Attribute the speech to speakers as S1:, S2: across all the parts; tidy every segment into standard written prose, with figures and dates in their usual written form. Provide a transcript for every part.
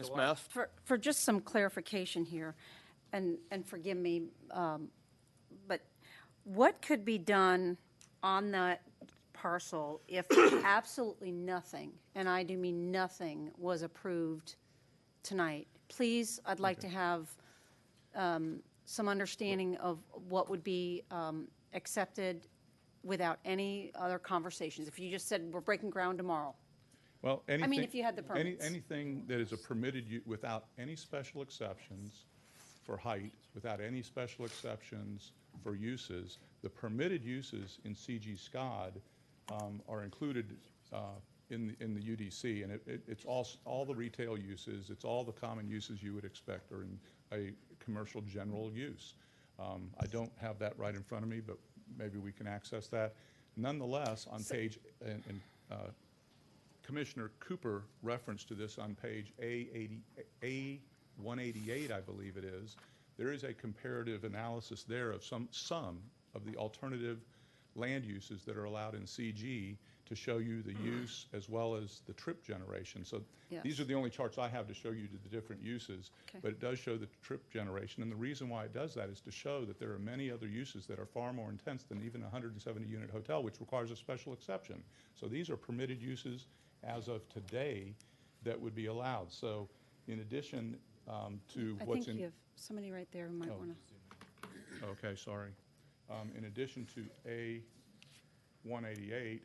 S1: Ms. Mast?
S2: For just some clarification here, and forgive me, but what could be done on that parcel if absolutely nothing, and I do mean nothing, was approved tonight? Please, I'd like to have some understanding of what would be accepted without any other conversations. If you just said, we're breaking ground tomorrow.
S3: Well, anything,
S2: I mean, if you had the permits.
S3: anything that is a permitted without any special exceptions for height, without any special exceptions for uses, the permitted uses in CG SCOD are included in the UDC, and it's all the retail uses, it's all the common uses you would expect are in a commercial general use. I don't have that right in front of me, but maybe we can access that. Nonetheless, on page, and Commissioner Cooper referenced to this on page A188, I believe it is, there is a comparative analysis there of some of the alternative land uses that are allowed in CG to show you the use as well as the trip generation. So
S2: yes.
S3: These are the only charts I have to show you the different uses,
S2: okay.
S3: But it does show the trip generation. And the reason why it does that is to show that there are many other uses that are far more intense than even a 170-unit hotel, which requires a special exception. So these are permitted uses as of today that would be allowed. So in addition to
S2: I
S3: what's
S2: think you have somebody right there who might want to.
S3: Okay, sorry. In addition to A188,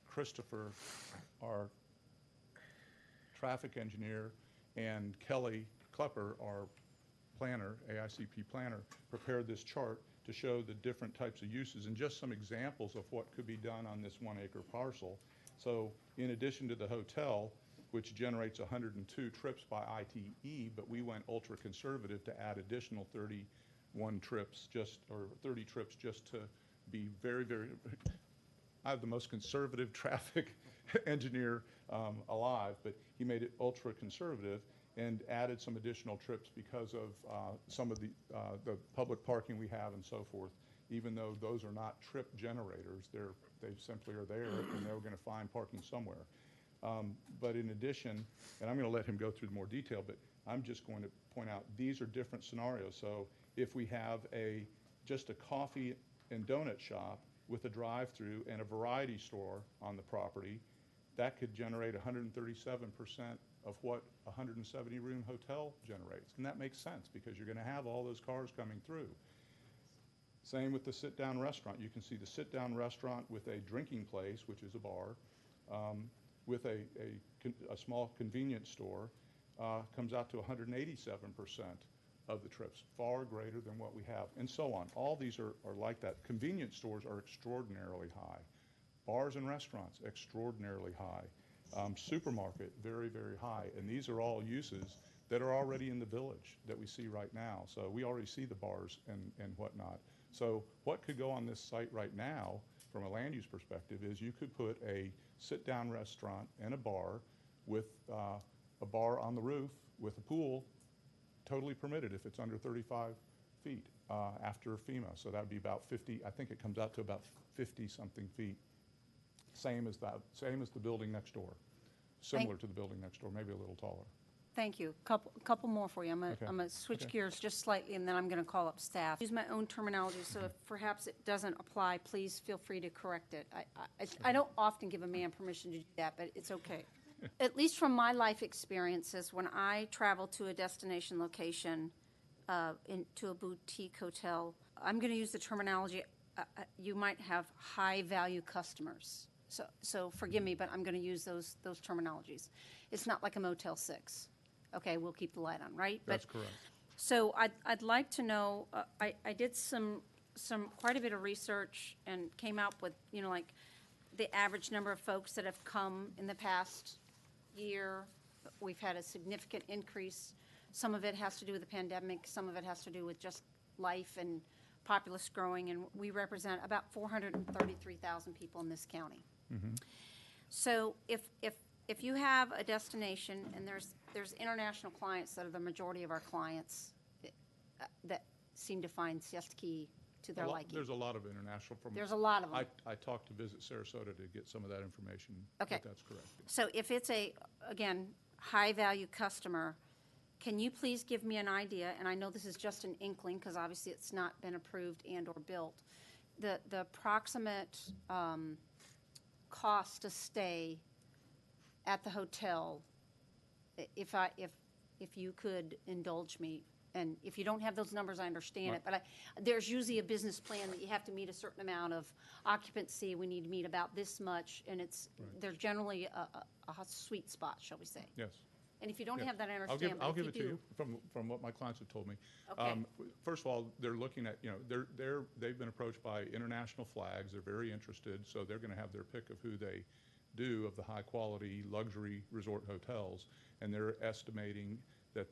S3: Christopher, our traffic engineer, and Kelly Klepper, our planner, AICP planner, prepared this chart to show the different types of uses and just some examples of what could be done on this 1-acre parcel. So in addition to the hotel, which generates 102 trips by ITE, but we went ultra conservative to add additional 31 trips or 30 trips just to be very, very, I have the most conservative traffic engineer alive, but he made it ultra conservative and added some additional trips because of some of the public parking we have and so forth. Even though those are not trip generators, they simply are there and they're going to find parking somewhere. But in addition, and I'm going to let him go through more detail, but I'm just going to point out these are different scenarios. So if we have just a coffee and donut shop with a drive-through and a variety store on the property, that could generate 137% of what a 170-room hotel generates. And that makes sense because you're going to have all those cars coming through. Same with the sit-down restaurant. You can see the sit-down restaurant with a drinking place, which is a bar, with a small convenience store, comes out to 187% of the trips, far greater than what we have, and so on. All these are like that. Convenience stores are extraordinarily high. Bars and restaurants, extraordinarily high. Supermarket, very, very high. And these are all uses that are already in the village that we see right now. So we already see the bars and whatnot. So what could go on this site right now from a land use perspective is you could put a sit-down restaurant and a bar with a bar on the roof with a pool, totally permitted if it's under 35 feet after FEMA. So that would be about 50, I think it comes out to about 50-something feet. Same as the building next door, similar to the building next door, maybe a little taller.
S2: Thank you. Couple more for you. I'm going to switch gears just slightly, and then I'm going to call up staff. Use my own terminology, so if perhaps it doesn't apply, please feel free to correct it. I don't often give a man permission to do that, but it's okay. At least from my life experiences, when I travel to a destination location, into a boutique hotel, I'm going to use the terminology, you might have high-value customers. So forgive me, but I'm going to use those terminologies. It's not like a Motel 6. Okay, we'll keep the light on, right?
S3: That's correct.
S2: So I'd like to know, I did some quite a bit of research and came out with, like the average number of folks that have come in the past year. We've had a significant increase. Some of it has to do with the pandemic. Some of it has to do with just life and populace growing, and we represent about 433,000 people in this county.
S3: Mm-hmm.
S2: So if you have a destination, and there's international clients that are the majority of our clients that seem to find Siesta Key to their liking.
S3: There's a lot of international.
S2: There's a lot of them.
S3: I talked to Visit Sarasota to get some of that information.
S2: Okay.
S3: But that's correct.
S2: So if it's again, high-value customer, can you please give me an idea, and I know this is just an inkling, because obviously it's not been approved and/or built, the approximate cost to stay at the hotel, if you could indulge me, and if you don't have those numbers, I understand it, but there's usually a business plan that you have to meet a certain amount of occupancy, we need to meet about this much, and there's generally a sweet spot, shall we say.
S3: Yes.
S2: And if you don't
S3: Yeah.
S2: have that, I understand,
S3: I'll
S2: but
S3: give
S2: if
S3: it
S2: you
S3: to
S2: do.
S3: you from what my clients have told me.
S2: Okay.
S3: First of all, they're looking at, they've been approached by international flags. They're very interested, so they're going to have their pick of who they do of the high-quality luxury resort hotels, and they're estimating that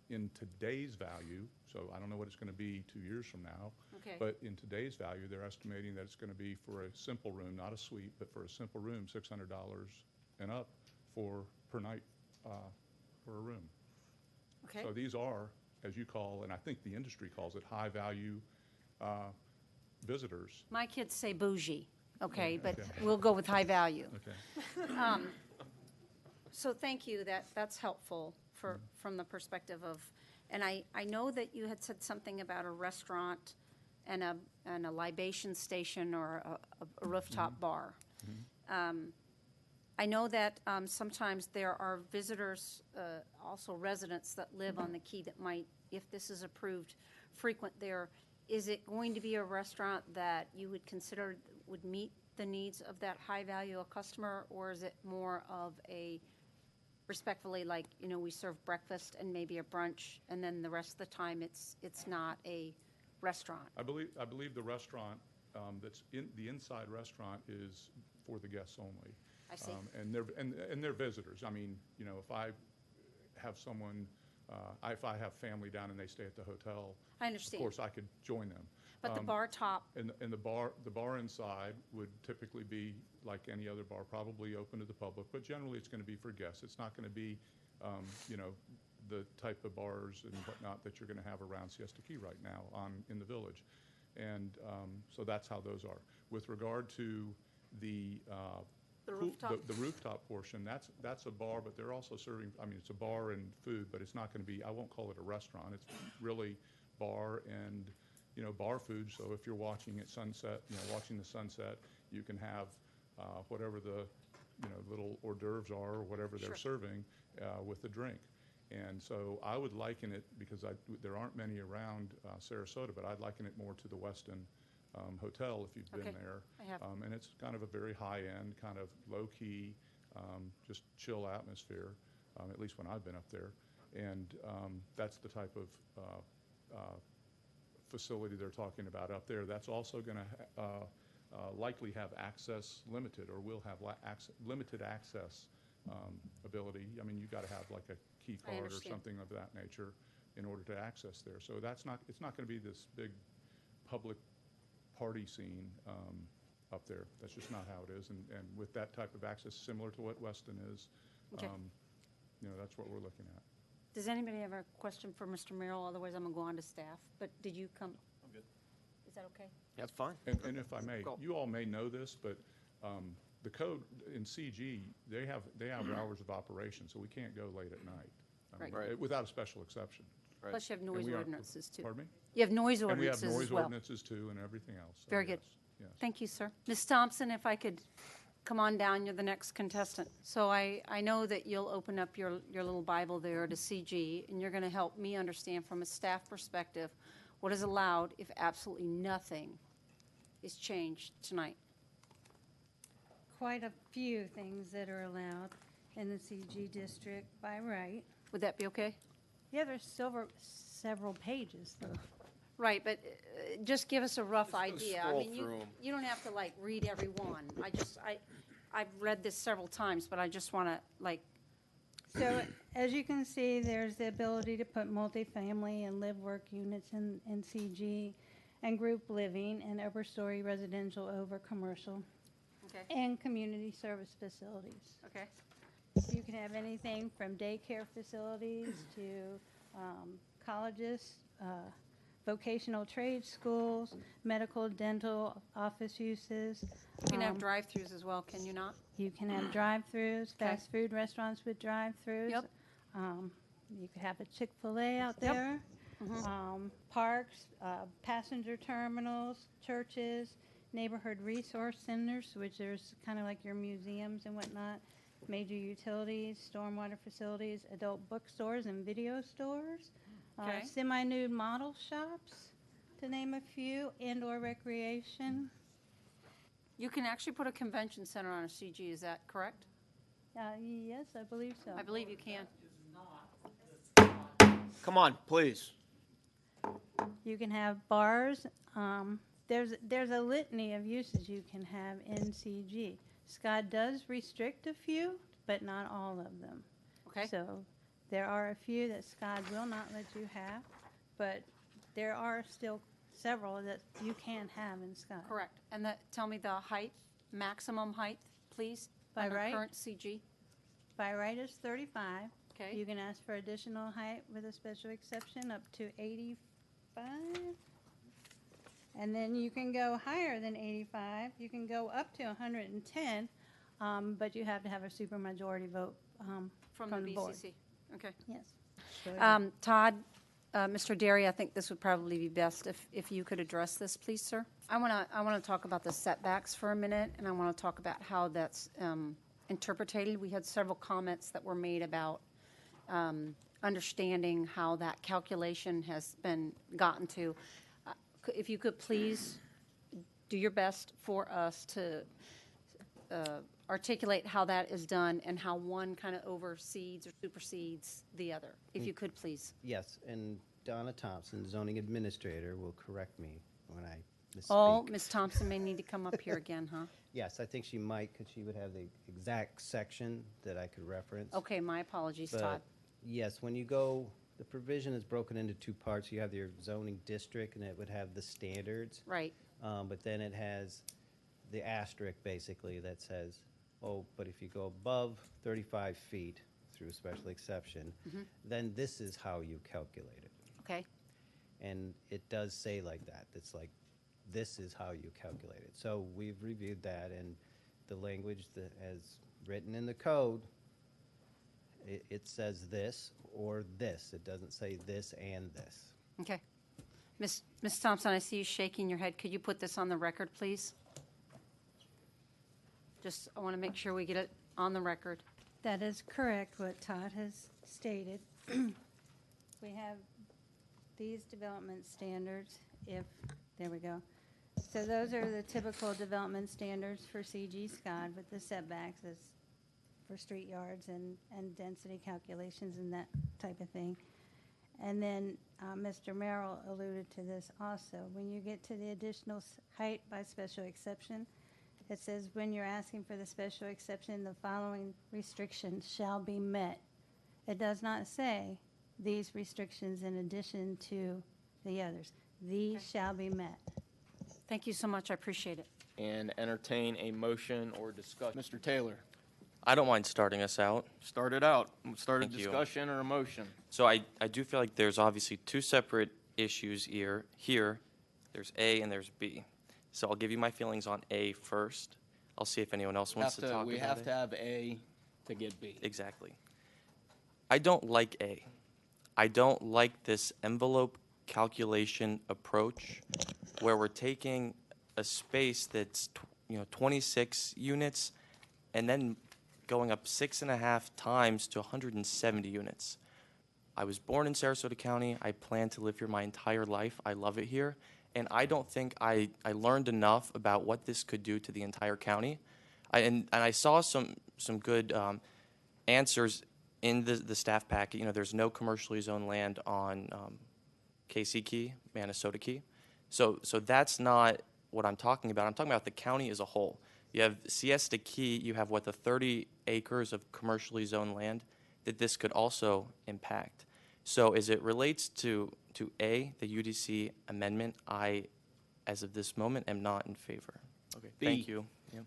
S3: in today's value, so I don't know what it's going to be 2 years from now,
S2: Okay.
S3: but in today's value, they're estimating that it's going to be for a simple room, not a suite, but for a simple room, $600 and up per night for a room.
S2: Okay.
S3: So these are, as you call, and I think the industry calls it, high-value visitors.
S2: My kids say bougie, okay, but
S3: Okay.
S2: we'll go with high value.
S3: Okay.
S2: So thank you, that's helpful from the perspective of, and I know that you had said something about a restaurant and a libation station or a rooftop bar. I know that sometimes there are visitors, also residents that live on the Key that might, if this is approved, frequent there. Is it going to be a restaurant that you would consider would meet the needs of that high-value customer, or is it more of a, respectfully, like, we serve breakfast and maybe a brunch, and then the rest of the time it's not a restaurant?
S3: I believe the restaurant, the inside restaurant is for the guests only.
S2: I see.
S3: And they're visitors. I mean, if I have someone, if I have family down and they stay at the hotel,
S2: I understand.
S3: of course I could join them.
S2: But the bar top,
S3: And the bar inside would typically be like any other bar, probably open to the public, but generally it's going to be for guests. It's not going to be, the type of bars and whatnot that you're going to have around Siesta Key right now in the village. And so that's how those are. With regard to the
S2: rooftop?
S3: the rooftop portion, that's a bar, but they're also serving, it's a bar and food, but it's not going to be, I won't call it a restaurant. It's really bar and, bar food. So if you're watching at sunset, watching the sunset, you can have whatever the, little hors d'oeuvres are or whatever they're serving with the drink. And so I would liken it, because there aren't many around Sarasota, but I'd liken it more to the Westin Hotel if you've been
S2: Okay.
S3: there.
S2: I have.
S3: And it's kind of a very high-end, kind of low-key, just chill atmosphere, at least when I've been up there. And that's the type of facility they're talking about up there. That's also going to likely have access limited, or will have limited access ability. You've got to have like a key
S2: I
S3: card or
S2: understand.
S3: something of that nature in order to access there. So it's not going to be this big public party scene up there. That's just not how it is. And with that type of access, similar to what Weston is,
S2: Okay.
S3: That's what we're looking at.
S2: Does anybody have a question for Mr. Merrill? Otherwise, I'm going to go on to staff. But did you come?
S1: I'm good.
S2: Is that okay?
S1: That's fine.
S3: And if I may,
S1: Go.
S3: you all may know this, but the code in CG, they have hours of operation, so we can't go late at night.
S1: Right.
S3: Without a special exception.
S1: Right.
S2: Plus, you have
S3: And
S2: noise
S3: we are-
S2: ordinances, too.
S3: Pardon me?
S2: You have noise
S3: And we have
S2: ordinances
S3: noise
S2: as well.
S3: ordinances too and everything else. So
S2: Very good.
S3: yes.
S2: Thank you, sir. Ms. Thompson, if I could come on down, you're the next contestant. So I know that you'll open up your little Bible there to CG, and you're going to help me understand from a staff perspective what is allowed if absolutely nothing is changed tonight.
S4: Quite a few things that are allowed in the CG district by right.
S2: Would that be okay?
S4: Yeah, there's several pages, though.
S2: Right, but just give us a rough
S1: Just go
S2: idea.
S1: scroll
S2: You
S1: through 'em.
S2: you don't have to like read every one. I've read this several times, but I just want to
S4: So as you can see, there's the ability to put multifamily and live-work units in CG, and group living, and upper-story residential over commercial,
S2: okay,
S4: and community service facilities.
S2: okay,
S4: You can have anything from daycare facilities to colleges, vocational trade schools, medical, dental, office uses.
S2: You can have drive-throughs as well, can you not?
S4: You can have drive-throughs,
S2: Okay.
S4: fast food restaurants with drive-throughs.
S2: Yep.
S4: You could have a Chick-fil-A out
S2: Yep.
S4: there. Parks, passenger terminals, churches, neighborhood resource centers, which there's kind of like your museums and whatnot, major utilities, stormwater facilities, adult bookstores and video stores,
S2: Okay.
S4: semi-nude model shops, to name a few, and/or recreation.
S2: You can actually put a convention center on a CG, is that correct?
S4: Yes, I believe so.
S2: I believe you can.
S1: Come on, please.
S4: You can have bars. There's a litany of uses you can have in CG. SCOD does restrict a few, but not all of them.
S2: Okay.
S4: So there are a few that SCOD will not let you have, but there are still several that you can have in SCOD.
S2: Correct. And tell me the height, maximum height, please?
S4: By
S2: under
S4: right?
S2: current CG.
S4: By right is 35.
S2: Okay.
S4: You can ask for additional height with a special exception up to 85. And then you can go higher than 85. You can go up to 110, but you have to have a supermajority vote
S2: From
S4: the
S2: the
S4: board.
S2: BCC. Okay.
S4: Yes.
S2: Todd, Mr. Derry, I think this would probably be best if you could address this, please, sir. I want to talk about the setbacks for a minute, and I want to talk about how that's interpreted. We had several comments that were made about understanding how that calculation has been gotten to. If you could please do your best for us to articulate how that is done and how one kind of oversees or supersedes the other. If you could, please.
S5: Yes, and Donna Thompson, zoning administrator, will correct me when I misspeak.
S2: Oh, Ms. Thompson may need to come up here again, huh?
S5: Yes, I think she might, because she would have the exact section that I could reference.
S2: Okay, my apologies,
S5: But,
S2: Todd.
S5: yes, when you go, the provision is broken into two parts. You have your zoning district, and it would have the standards.
S2: Right.
S5: But then it has the asterisk, basically, that says, oh, but if you go above 35 feet through a special exception, then this is how you calculate it.
S2: Okay.
S5: And it does say like that. It's like, this is how you calculate it. So we've reviewed that, and the language that as written in the code, it says this or this. It doesn't say this and this.
S2: Okay. Ms. Thompson, I see you shaking your head. Could you put this on the record, please? Just, I want to make sure we get it on the record.
S4: That is correct, what Todd has stated. We have these development standards, there we go. So those are the typical development standards for CG SCOD with the setbacks as for street yards and density calculations and that type of thing. And then Mr. Merrill alluded to this also. When you get to the additional height by special exception, it says when you're asking for the special exception, the following restrictions shall be met. It does not say these restrictions in addition to the others. These shall be met.
S2: Thank you so much. I appreciate it.
S1: And entertain a motion or discussion. Mr. Taylor,
S6: I don't mind starting us out.
S1: start it out. Start a
S6: Thank you.
S1: discussion or a motion.
S6: So I do feel like there's obviously two separate issues here. Here, there's A and there's B. So I'll give you my feelings on A first. I'll see if anyone else wants to talk about it.
S1: We have to have A to get B.
S6: Exactly. I don't like A. I don't like this envelope calculation approach where we're taking a space that's 26 units and then going up 6.5 times to 170 units. I was born in Sarasota County. I plan to live here my entire life. I love it here. And I don't think I learned enough about what this could do to the entire county. And I saw some good answers in the staff packet. There's no commercially zoned land on Siesta Key, Siesta Key. So that's not what I'm talking about. I'm talking about the county as a whole. You have Siesta Key, you have the 30 acres of commercially zoned land that this could also impact. So as it relates to A, the UDC amendment, I, as of this moment, am not in favor. Okay,
S1: B.
S6: thank you. Yep.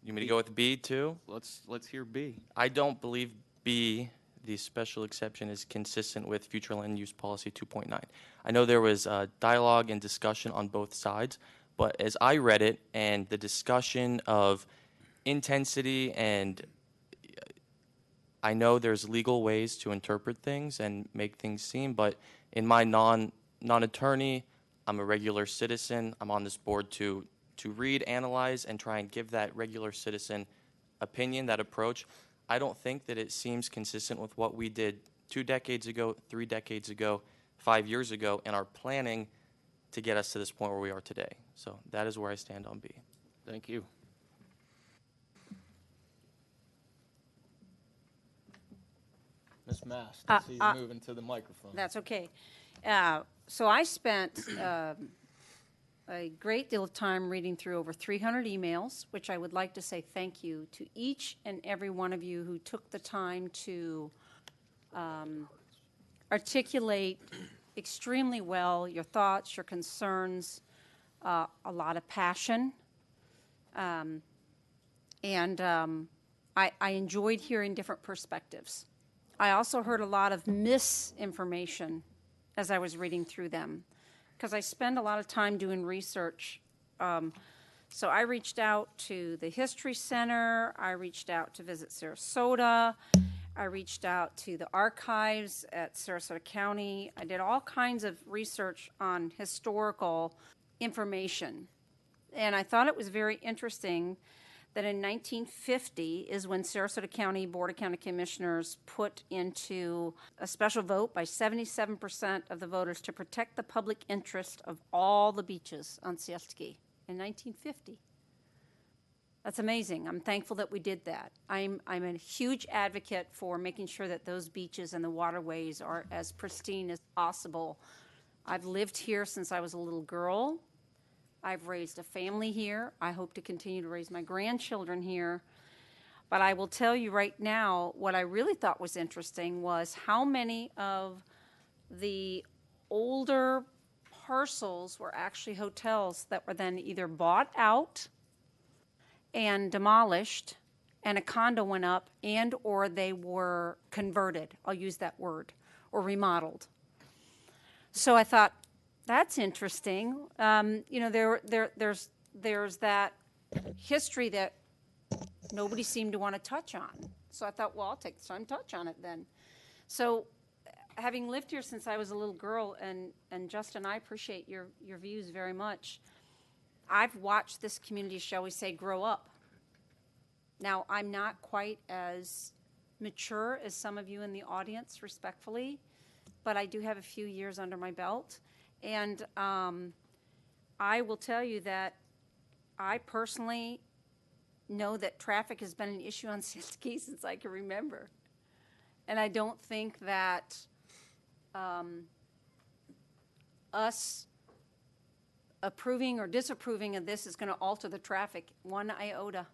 S6: You want me to go with B too?
S1: Let's hear B.
S6: I don't believe B, the special exception is consistent with future land use policy 2.9. I know there was dialogue and discussion on both sides, but as I read it and the discussion of intensity, and I know there's legal ways to interpret things and make things seem, but in my non-attorney, I'm a regular citizen. I'm on this board to read, analyze, and try and give that regular citizen opinion, that approach. I don't think that it seems consistent with what we did 2 decades ago, 3 decades ago, 5 years ago, and our planning to get us to this point where we are today. So that is where I stand on B.
S1: Thank you. Ms. Mast, I see you moving to the microphone.
S2: That's okay. So I spent a great deal of time reading through over 300 emails, which I would like to say thank you to each and every one of you who took the time to articulate extremely well your thoughts, your concerns, a lot of passion. I enjoyed hearing different perspectives. I also heard a lot of misinformation as I was reading through them, because I spend a lot of time doing research. So I reached out to the History Center, I reached out to Visit Sarasota, I reached out to the archives at Sarasota County. I did all kinds of research on historical information. And I thought it was very interesting that in 1950 is when Sarasota County Board of County Commissioners put into a special vote by 77% of the voters to protect the public interest of all the beaches on Siesta Key in 1950. That's amazing. I'm thankful that we did that. I'm a huge advocate for making sure that those beaches and the waterways are as pristine as possible. I've lived here since I was a little girl. I've raised a family here. I hope to continue to raise my grandchildren here. But I will tell you right now, what I really thought was interesting was how many of the older parcels were actually hotels that were then either bought out and demolished, and a condo went up, and or they were converted, I'll use that word, or remodeled. So I thought, that's interesting. You know, there's that history that nobody seemed to want to touch on. So I thought, well, I'll take the time to touch on it then. So having lived here since I was a little girl, and Justin, I appreciate your views very much. I've watched this community, shall we say, grow up. Now, I'm not quite as mature as some of you in the audience, respectfully, but I do have a few years under my belt. And I will tell you that I personally know that traffic has been an issue on Siesta Key since I can remember. And I don't think that us approving or disapproving of this is going to alter the traffic one iota,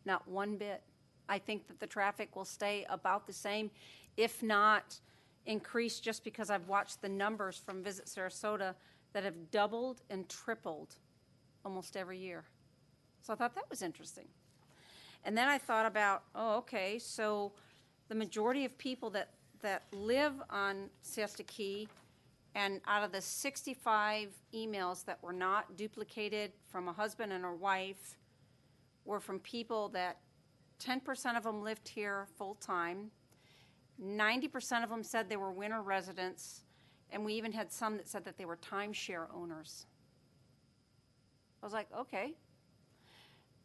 S2: not one bit. I think that the traffic will stay about the same, if not increase, just because I've watched the numbers from Visit Sarasota that have doubled and tripled almost every year. So I thought that was interesting. And then I thought about, oh, okay, so the majority of people that live on Siesta Key, and out of the 65 emails that were not duplicated from a husband and a wife, were from people that 10% of them lived here full-time, 90% of them said they were winter residents, and we even had some that said that they were timeshare owners. I was like, okay.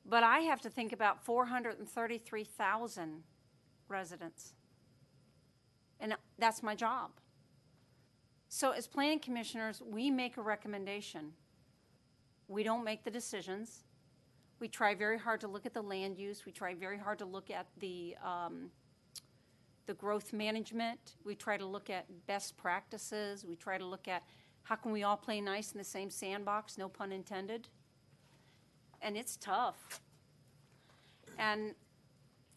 S2: But I have to think about 433,000 residents. And that's my job. So as planning commissioners, we make a recommendation. We don't make the decisions. We try very hard to look at the land use. We try very hard to look at the growth management. We try to look at best practices. We try to look at how can we all play nice in the same sandbox, no pun intended. And it's tough. And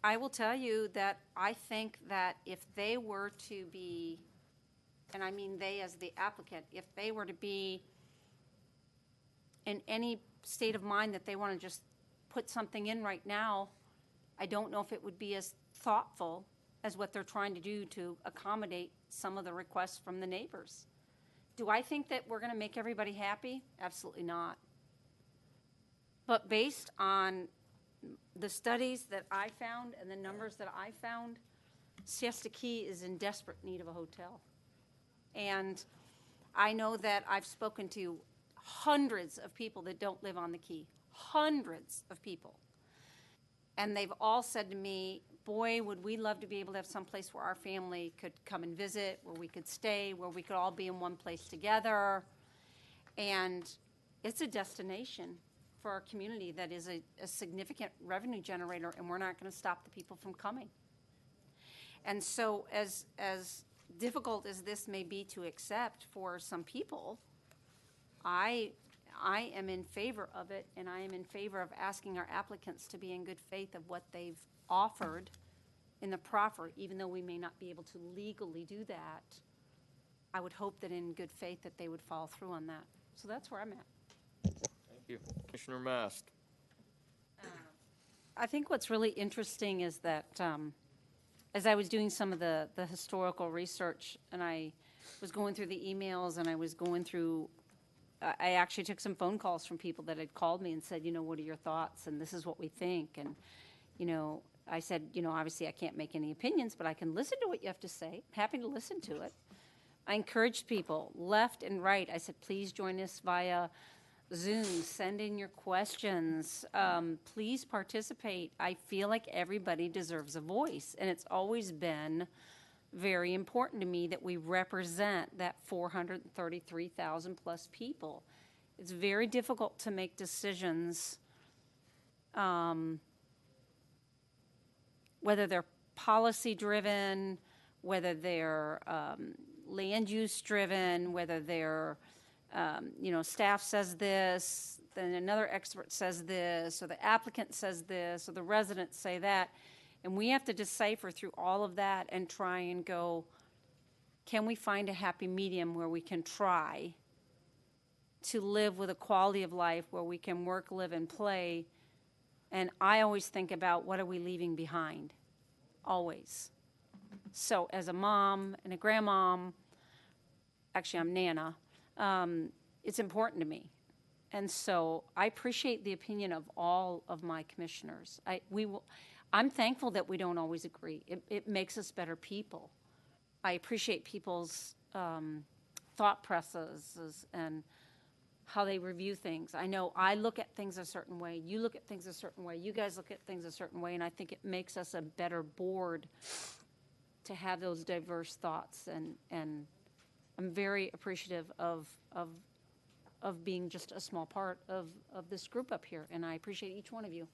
S2: I will tell you that I think that if they were to be, and I mean they as the applicant, if they were to be in any state of mind that they want to just put something in right now, I don't know if it would be as thoughtful as what they're trying to do to accommodate some of the requests from the neighbors. Do I think that we're going to make everybody happy? Absolutely not. But based on the studies that I found and the numbers that I found, Siesta Key is in desperate need of a hotel. And I know that I've spoken to hundreds of people that don't live on the Key, hundreds of people. And they've all said to me, boy, would we love to be able to have some place where our family could come and visit, where we could stay, where we could all be in one place together. And it's a destination for our community that is a significant revenue generator, and we're not going to stop the people from coming. And so as difficult as this may be to accept for some people, I am in favor of it, and I am in favor of asking our applicants to be in good faith of what they've offered in the proffer, even though we may not be able to legally do that. I would hope that in good faith that they would follow through on that. So that's where I'm at.
S1: Thank you. Commissioner Mast.
S2: I think what's really interesting is that as I was doing some of the historical research, and I was going through the emails, and I was going through, I actually took some phone calls from people that had called me and said, you know, what are your thoughts? And this is what we think. And, you know, I said, you know, obviously I can't make any opinions, but I can listen to what you have to say. I'm happy to listen to it. I encouraged people left and right. I said, please join us via Zoom. Send in your questions. Please participate. I feel like everybody deserves a voice. And it's always been very important to me that we represent that 433,000 plus people. It's very difficult to make decisions, whether they're policy driven, whether they're land use driven, whether they're you know, staff says this, then another expert says this, or the applicant says this, or the residents say that. And we have to decipher through all of that and try and go, can we find a happy medium where we can try to live with a quality of life where we can work, live, and play? And I always think about, what are we leaving behind? Always. So as a mom and a grandmom, actually I'm Nana, it's important to me. And so I appreciate the opinion of all of my commissioners. I'm thankful that we don't always agree. It makes us better people. I appreciate people's thought processes and how they review things. I know I look at things a certain way, you look at things a certain way, you guys look at things a certain way, and I think it makes us a better board to have those diverse thoughts. And I'm very appreciative of being just a small part of this group up here, and I appreciate each one of you.